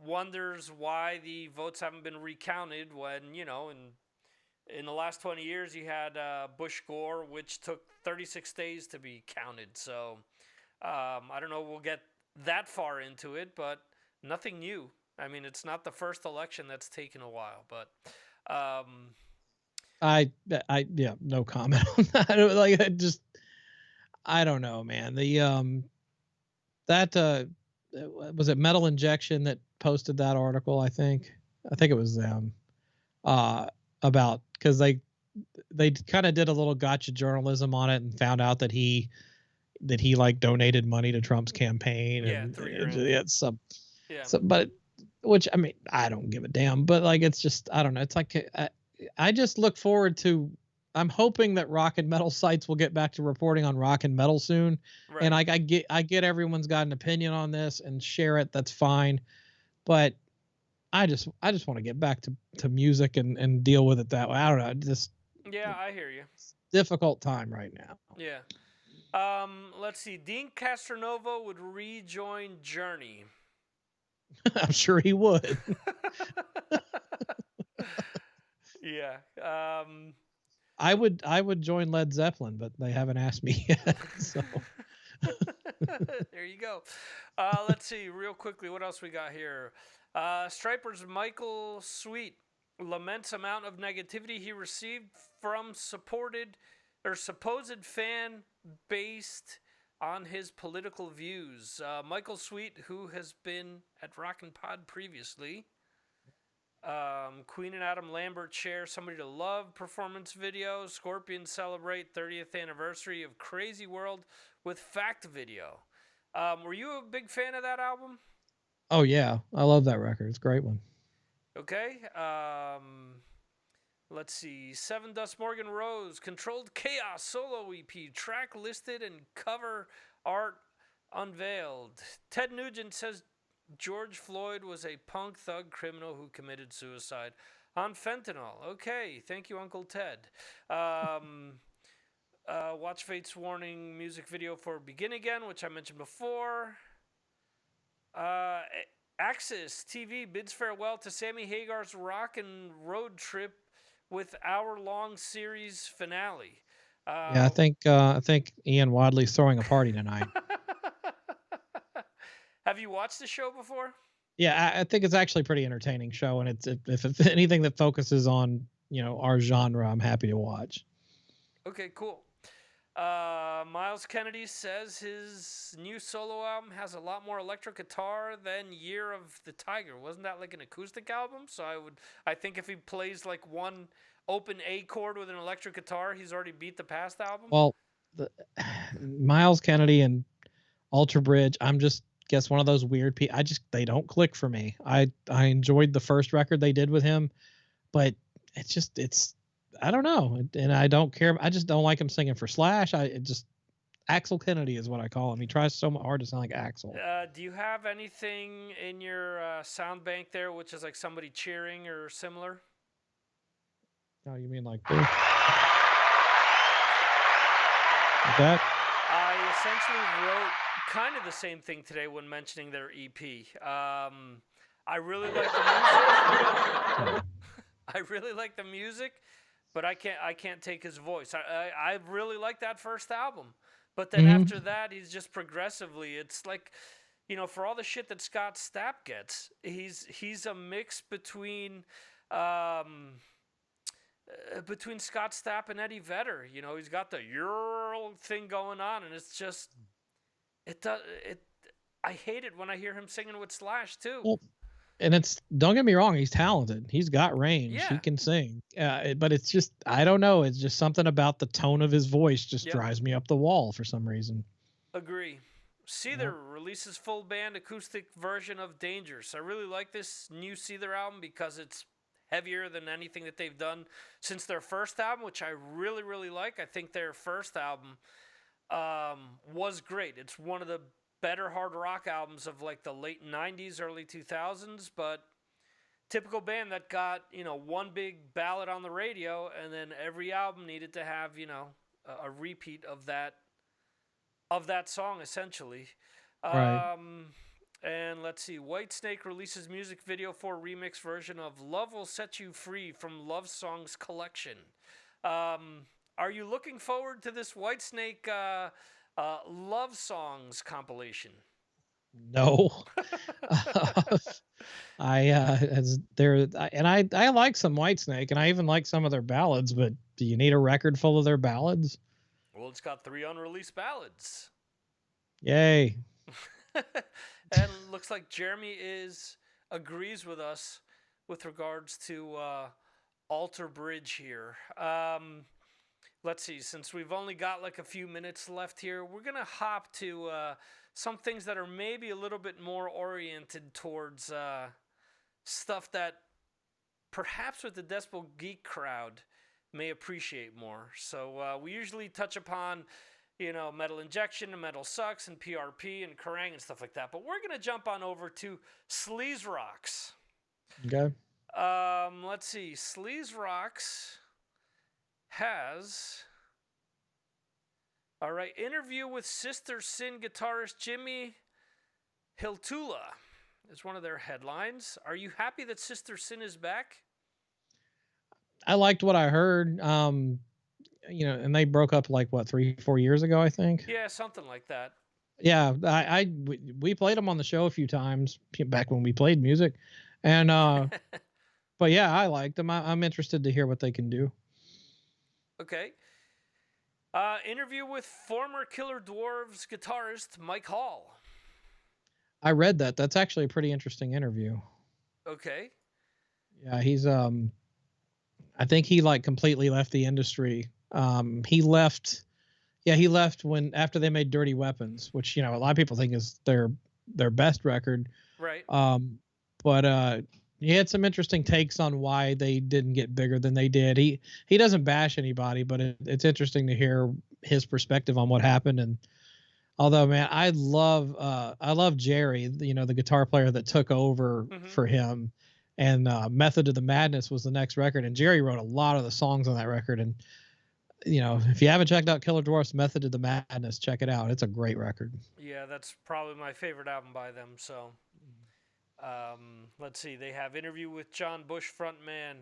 wonders why the votes haven't been recounted when, in the last 20 years you had Bush Gore, which took 36 days to be counted. So I don't know we'll get that far into it, but nothing new. I mean, it's not the first election that's taken a while, but yeah, no comment on that. I don't know, man. The that was it Metal Injection that posted that article, I think it was them, about, because they kind of did a little gotcha journalism on it and found out that he like donated money to Trump's campaign. Yeah, and $3,000. But which, I mean, I don't give a damn, but like, it's just, I don't know. It's like, I just look forward to, I'm hoping that rock and metal sites will get back to reporting on rock and metal soon. Right. And I get everyone's got an opinion on this and share it. That's fine. But I just want to get back to music and deal with it that way. I don't know. I hear you. Difficult time right now. Yeah. Let's see. Dean Castronova would rejoin Journey. I'm sure he would. Yeah. I would join Led Zeppelin, but they haven't asked me yet. So there you go. Let's see real quickly what else we got here. Striper's Michael Sweet laments amount of negativity he received from supposed fan based on his political views. Michael Sweet, who has been at ROCKNPOD previously. Queen and Adam Lambert share Somebody to Love performance video. Scorpions celebrate 30th anniversary of Crazy World with fact video. Were you a big fan of that album? Oh, yeah. I love that record. It's a great one. Okay. Let's see. Seven Dust Morgan Rose, Controlled Chaos solo EP, track listed and cover art unveiled. Ted Nugent says George Floyd was a punk thug criminal who committed suicide on fentanyl. Okay, thank you, Uncle Ted. Watch Fate's Warning music video for Begin Again, which I mentioned before. Axis TV bids farewell to Sammy Hagar's rock and road trip with hour-long series finale. Yeah, I think Ian Wadley's throwing a party tonight. Have you watched the show before? Yeah, I think it's actually a pretty entertaining show, and if anything that focuses on our genre, I'm happy to watch. Okay, cool. Miles Kennedy says his new solo album has a lot more electric guitar than Year of the Tiger. Wasn't that like an acoustic album? So I think if he plays like one open A chord with an electric guitar, he's already beat the past album. Well, Miles Kennedy and Ultra Bridge, I'm just guess one of those weird people. They don't click for me. I enjoyed the first record they did with him, but it's I don't know, and I don't care. I just don't like him singing for Slash. Axel Kennedy is what I call him. He tries so hard to sound like Axel. Do you have anything in your sound bank there, which is like somebody cheering or similar? Oh, you mean like this? Like that? I essentially wrote kind of the same thing today when mentioning their EP. I really like the music. I really like the music, but I can't take his voice. I really like that first album, But then after that, he's just progressively. It's like, for all the shit that Scott Stapp gets, he's a mix between Scott Stapp and Eddie Vedder. He's got the Earl thing going on, and it's just I hate it when I hear him singing with Slash too. Well, and don't get me wrong, he's talented. He's got range. Yeah. He can sing. But it's just, I don't know. It's just something about the tone of his voice just drives me up the wall for some reason. Agree. Seether releases full band acoustic version of Dangerous. I really like this new Seether album because it's heavier than anything that they've done since their first album, which I really, really like. I think their first album was great. It's one of the better hard rock albums of like the late 90s, early 2000s, but typical band that got, one big ballad on the radio, and then every album needed to have, a repeat of that song, essentially. Right. And let's see, Whitesnake releases music video for a remix version of Love Will Set You Free from Love Songs Collection. Are you looking forward to this Whitesnake Love Songs compilation? No. I like some Whitesnake, and I even like some of their ballads, but do you need a record full of their ballads? Well, it's got 3 unreleased ballads. Yay. And looks like Jeremy agrees with us with regards to Alter Bridge here. Let's see, since we've only got like a few minutes left here, we're going to hop to some things that are maybe a little bit more oriented towards stuff that perhaps with the Decibel Geek crowd may appreciate more. So we usually touch upon, Metal Injection and Metal Sucks and PRP and Kerrang and stuff like that. But we're going to jump on over to Sleaze Rocks. Okay. Let's see. Sleaze Rocks has... All right, interview with Sister Sin guitarist Jimmy Hiltula is one of their headlines. Are you happy that Sister Sin is back? I liked what I heard. And they broke up like what, 3-4 years ago, I think. Yeah, something like that. Yeah, we played them on the show a few times back when we played music, and but yeah, I liked them. I'm interested to hear what they can do. Okay. Interview with former Killer Dwarves guitarist Mike Hall. I read that. That's actually a pretty interesting interview. Okay. Yeah, he's I think he like completely left the industry. He left after they made Dirty Weapons, which, a lot of people think is their best record. Right. But he had some interesting takes on why they didn't get bigger than they did. He doesn't bash anybody, but it's interesting to hear his perspective on what happened. And although, man, I love Jerry, the guitar player that took over for him, and Method to the Madness was the next record. And Jerry wrote a lot of the songs on that record. And, if you haven't checked out Killer Dwarfs Method to the Madness, check it out. It's a great record. Yeah, that's probably my favorite album by them. So, let's see. They have interview with John Bush frontman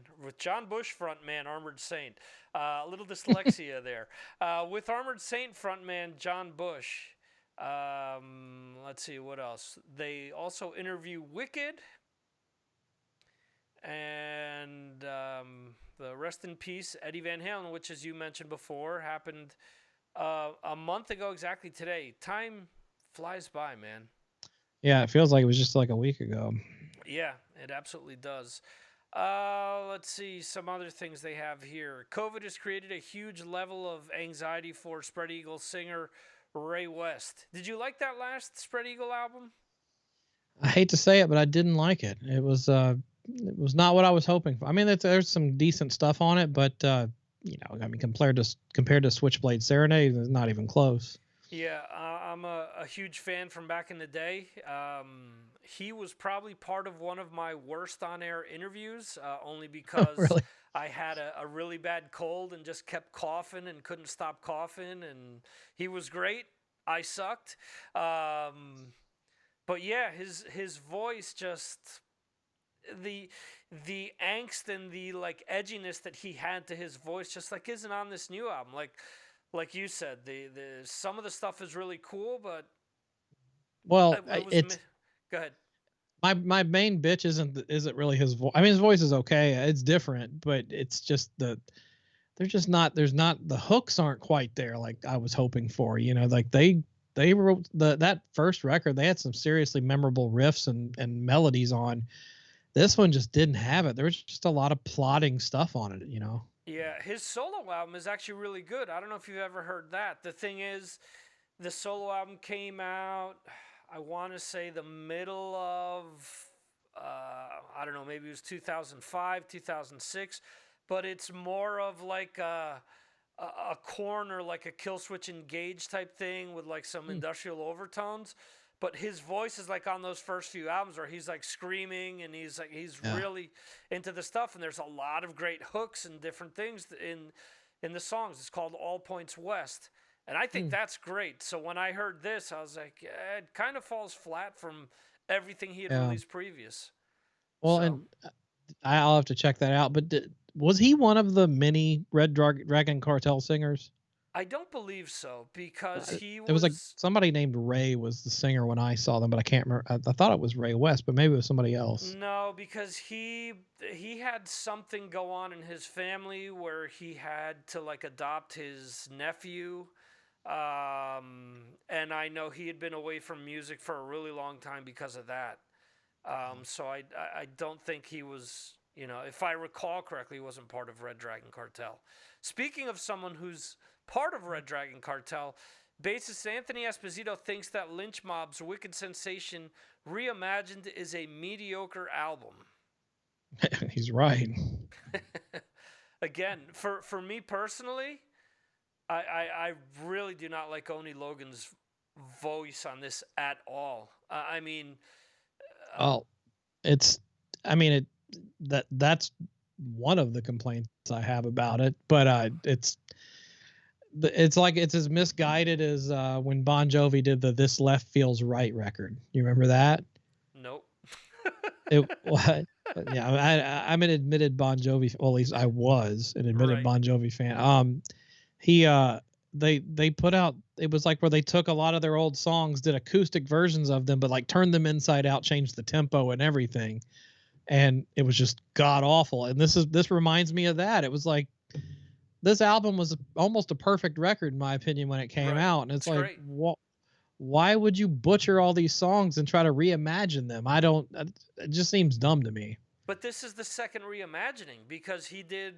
Armored Saint. A little dyslexia there. With Armored Saint frontman John Bush. Let's see what else. They also interview Wicked. And the Rest in Peace Eddie Van Halen, which, as you mentioned before, happened a month ago exactly today. Time flies by, man. Yeah, it feels like it was just like a week ago. Yeah, it absolutely does. Let's see some other things they have here. COVID has created a huge level of anxiety for Spread Eagle singer Ray West. Did you like that last Spread Eagle album? I hate to say it, but I didn't like it. It was not what I was hoping for. I mean, there's some decent stuff on it, but compared to Switchblade Serenade, it's not even close. Yeah, I'm a huge fan from back in the day. He was probably part of one of my worst on-air interviews, only because really? I had a really bad cold and just kept coughing and couldn't stop coughing. And he was great. I sucked. But yeah, his voice just... the angst and the like edginess that he had to his voice just like isn't on this new album. Like like you said, the some of the stuff is really cool, but Well, it's go ahead. My main bitch isn't really his voice. I mean, his voice is okay. It's different, but it's just there's not the hooks aren't quite there like I was hoping for. You know, like they wrote that first record, they had some seriously memorable riffs and melodies on. This one just didn't have it. There was just a lot of plodding stuff on it, you know. Yeah, his solo album is actually really good. I don't know if you've ever heard that. The thing is, the solo album came out, I want to say the middle of, I don't know, maybe it was 2005, 2006, but it's more of like a corner, like a Kill Switch Engage type thing with like some industrial overtones. But his voice is like on those first few albums where he's like screaming and he's really into the stuff. And there's a lot of great hooks and different things in the songs. It's called All Points West. And I think that's great. So when I heard this, I was like, it kind of falls flat from everything he had released previous. Well, and I'll have to check that out. But was he one of the many Red Dragon Cartel singers? I don't believe so, because it was like somebody named Ray was the singer when I saw them, but I can't remember. I thought it was Ray West, but maybe it was somebody else. No, because he had something go on in his family where he had to like adopt his nephew. And I know he had been away from music for a really long time because of that. So I don't think he was, you know, if I recall correctly, he wasn't part of Red Dragon Cartel. Speaking of someone who's part of Red Dragon Cartel, bassist Anthony Esposito thinks that Lynch Mob's Wicked Sensation Reimagined is a mediocre album. He's right. Again, for me personally, I really do not like Oni Logan's voice on this at all. I mean... that's one of the complaints I have about it, but it's like it's as misguided as when Bon Jovi did the This Left Feels Right record. You remember that? Nope. Yeah, I'm an admitted Bon Jovi, well, at least I was an admitted Bon Jovi fan. They put out, it was like where they took a lot of their old songs, did acoustic versions of them, but like turned them inside out, changed the tempo and everything. And it was just god awful. And this reminds me of that. It was like, this album was almost a perfect record in my opinion when it came out. And it's like, why would you butcher all these songs and try to reimagine them? It just seems dumb to me. But this is the second reimagining, because he did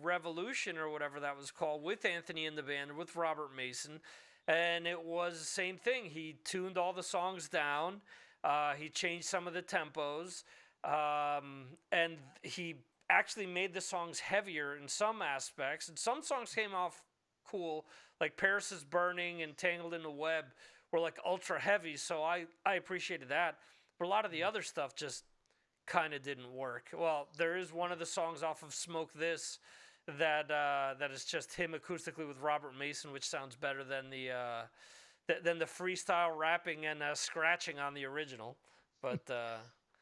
Revolution or whatever that was called with Anthony in the band, with Robert Mason. And it was the same thing. He tuned all the songs down. He changed some of the tempos. And he actually made the songs heavier in some aspects. And some songs came off cool, like Paris is Burning and Tangled in the Web were like ultra heavy. So I appreciated that. But a lot of the other stuff just kind of didn't work. Well, there is one of the songs off of Smoke This that is just him acoustically with Robert Mason, which sounds better than the freestyle rapping and scratching on the original. But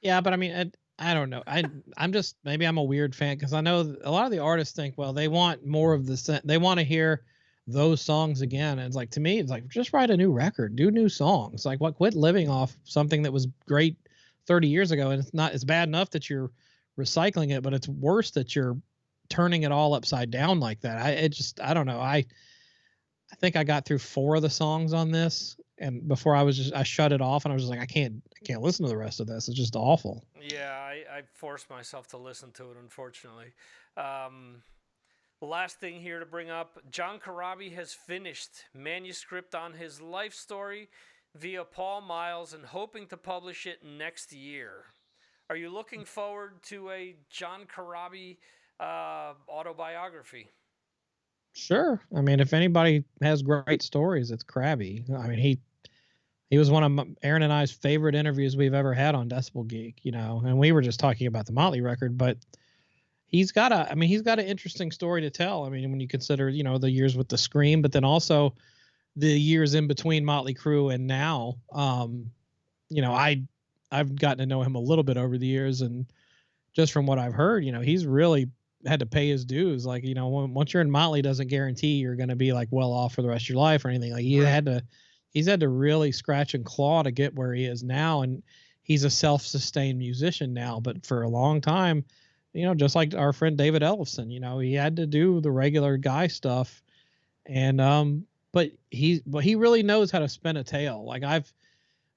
yeah, but I mean, I don't know. I'm just, maybe I'm a weird fan, because I know a lot of the artists think, well, they want more of they want to hear those songs again. And it's like, to me, it's like, just write a new record, do new songs. Like, quit living off something that was great 30 years ago. And it's bad enough that you're recycling it, but it's worse that you're turning it all upside down like that. I don't know. I think I got through 4 of the songs on this, and before I shut it off, and I was just like, I can't listen to the rest of this. It's just awful. Yeah, I forced myself to listen to it, unfortunately. Last thing here to bring up, John Corabi has finished manuscript on his life story via Paul Miles and hoping to publish it next year. Are you looking forward to a John Corabi autobiography? Sure. I mean, if anybody has great stories, it's Krabby. I mean, he was one of Aaron and I's favorite interviews we've ever had on Decibel Geek, you know, and we were just talking about the Motley record, but he's got an interesting story to tell. I mean, when you consider, you know, the years with the Scream, but then also the years in between Motley Crue and now, you know, I've gotten to know him a little bit over the years, and just from what I've heard, you know, he's really had to pay his dues. Like, you know, once you're in Motley, doesn't guarantee you're going to be like well off for the rest of your life or anything. Like he's had to really scratch and claw to get where he is now. And he's a self-sustained musician now, but for a long time, you know, just like our friend David Ellefson, you know, he had to do the regular guy stuff. And, but he really knows how to spin a tale. Like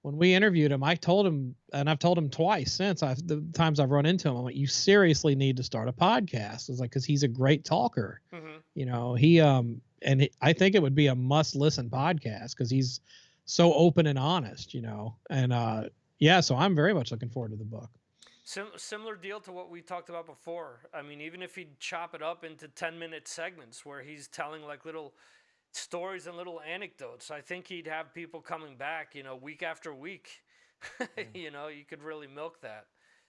when we interviewed him, I told him, and I've told him twice since the times I've run into him, I'm like, you seriously need to start a podcast. It's like, cause he's a great talker, you know, I think it would be a must listen podcast cause he's so open and honest, you know? And, yeah, so I'm very much looking forward to the book. Similar deal to what we talked about before. I mean, even if he'd chop it up into 10-minute segments where he's telling like little stories and little anecdotes, I think he'd have people coming back, you know, week after week. You know, you could really milk that.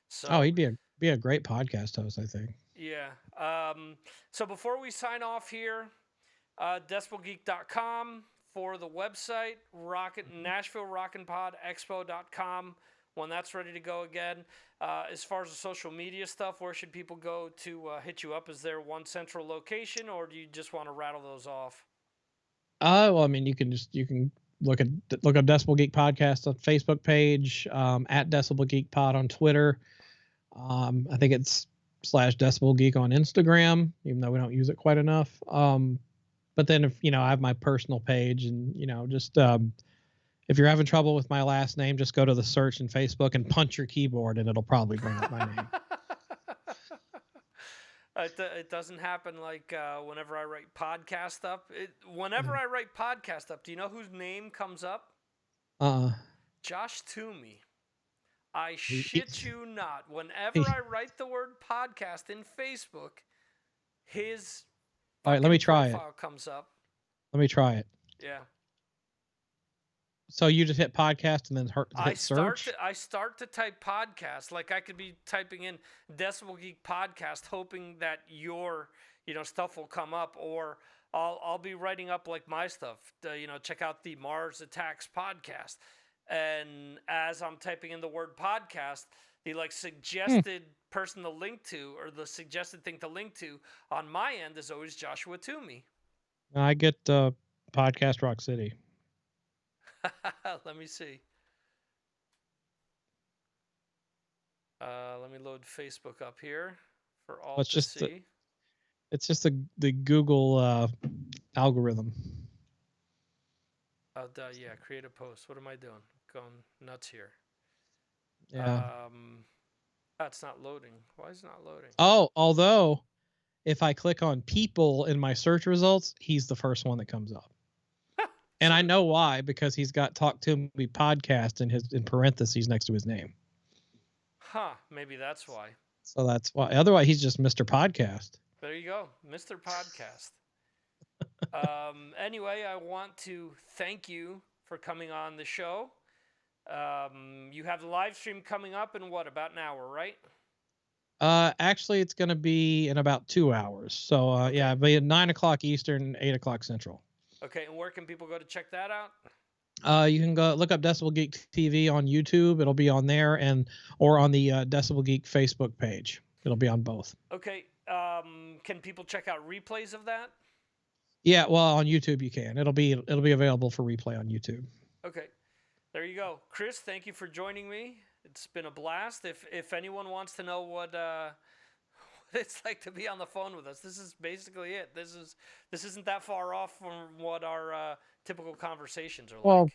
So he'd be a great podcast host, I think. Yeah. So before we sign off here, decibelgeek.com for the website, Nashville ROCKNPOD Expo.com when that's ready to go again. As far as the social media stuff, where should people go to hit you up? Is there one central location, or do you just want to rattle those off? Well, I mean, you can look up Decibel Geek Podcast on Facebook page, at Decibel Geek Pod on Twitter. I think it's /Decibel Geek on Instagram, even though we don't use it quite enough. But then if, you know, I have my personal page, and, you know, just, if you're having trouble with my last name, just go to the search in Facebook and punch your keyboard and it'll probably bring up my name. It doesn't happen like whenever I write podcast up. Whenever I write podcast up, do you know whose name comes up? Josh Toomey. I shit you not. Whenever I write the word podcast in Facebook, his all right, let me try it. Comes up. Let me try it. Yeah. So you just hit podcast and then hit search? I start to type podcast. Like I could be typing in Decibel Geek Podcast, hoping that your, you know, stuff will come up, or I'll be writing up like my stuff. You know, check out the Mars Attacks podcast. And as I'm typing in the word podcast, the like suggested person to link to, or the suggested thing to link to on my end is always Joshua Toomey. I get Podcast Rock City. Let me see. Let me load Facebook up here for all to see. It's just the Google algorithm. Oh, yeah, create a post. What am I doing? Going nuts here. Yeah. That's not loading. Why is it not loading? Oh, although if I click on people in my search results, he's the first one that comes up. And I know why, because he's got Talk to Me podcast in parentheses next to his name. Huh, maybe that's why. So that's why. Otherwise, he's just Mr. Podcast. There you go, Mr. Podcast. Anyway, I want to thank you for coming on the show. You have the live stream coming up in about an hour, right? Actually, it's going to be in about 2 hours. So, okay. Yeah, it'll be at 9 o'clock Eastern, 8 o'clock Central. Okay, and where can people go to check that out? You can go look up Decibel Geek TV on YouTube. It'll be on there, or on the Decibel Geek Facebook page. It'll be on both. Okay. Can people check out replays of that? Yeah, well, on YouTube you can. It'll be available for replay on YouTube. Okay. There you go. Chris, thank you for joining me. It's been a blast. If anyone wants to know what it's like to be on the phone with us, this is basically it. This isn't that far off from what our typical conversations are like. Well,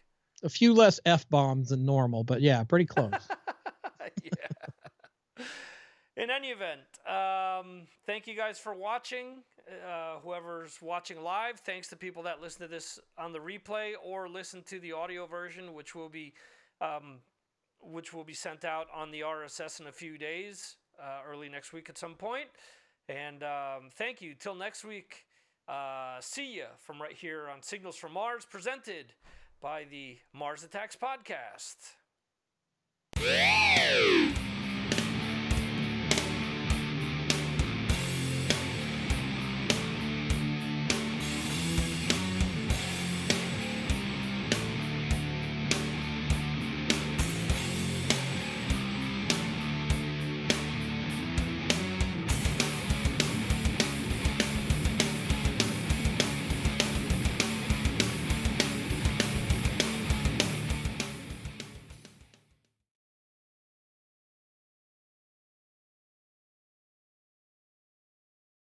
a few less F-bombs than normal, but yeah, pretty close. Yeah. In any event, thank you guys for watching. Whoever's watching live, thanks to people that listen to this on the replay or listen to the audio version, which will be sent out on the RSS in a few days, early next week at some point. And thank you. Till next week. See ya from right here on Signals from Mars, presented by the Mars Attacks Podcast.